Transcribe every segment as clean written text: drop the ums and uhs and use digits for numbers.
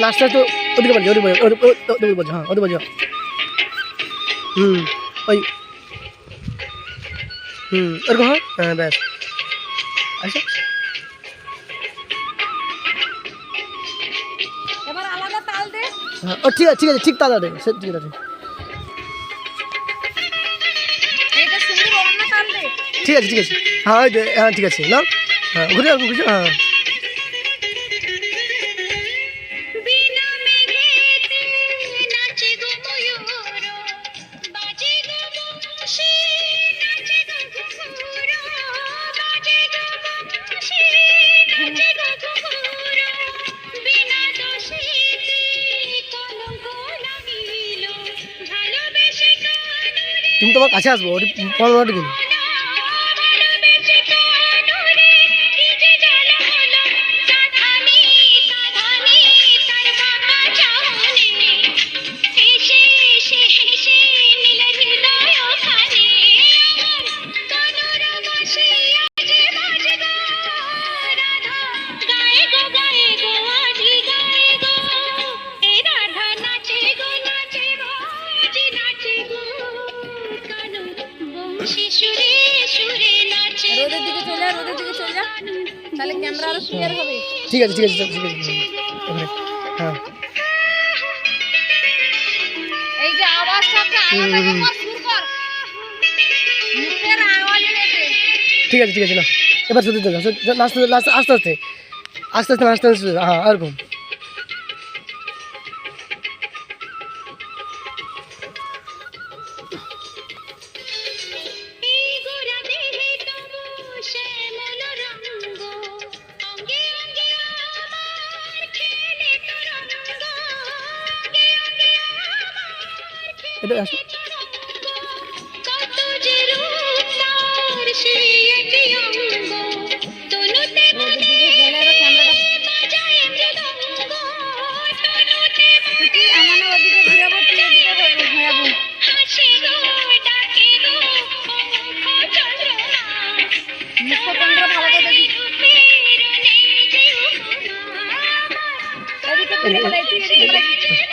নাচটা তো ওদিকে বাজে ওদিকে বাজে হ্যাঁ ওদিকে বাজে ওই ওরকম হ্যাঁ ব্যাস আচ্ছা এবার আলাদা তাল দে হ্যাঁ ও ঠিক আছে ঠিক তাল দে সে ঠিক আছে এইটা সুন্দর অন্য তাল দে ঠিক আছে হ্যাঁ ওই হ্যাঁ ঠিক আছে না হ্যাঁ ঘুরে হ্যাঁ তুমি তোমার কাছে আসবো ওটি 15 মিনিট কিন্তু রোদের দিকে চলে যা তাহলে ক্যামেরা আরো ক্লিয়ার হবে ঠিক আছে হ্যাঁ এই যে আওয়াজটা আলাদা কর সুর কর মুখের আওয়াজ নেবে ঠিক আছে না এবার শুধু আস্তে আস্তে হ্যাঁ এরকম এটা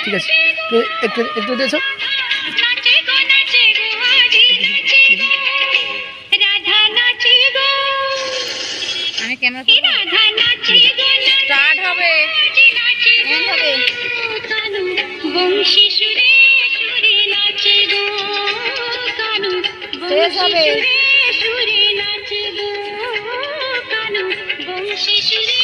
ঠিক আছে একটু দিয়েছো আমি ক্যামেরা স্টার্ট হবে এন্ড হবে বংশী সুরে সুরে নাচে গো কানু শেষ হবে সুরে নাচে গো কানু বংশী সুরে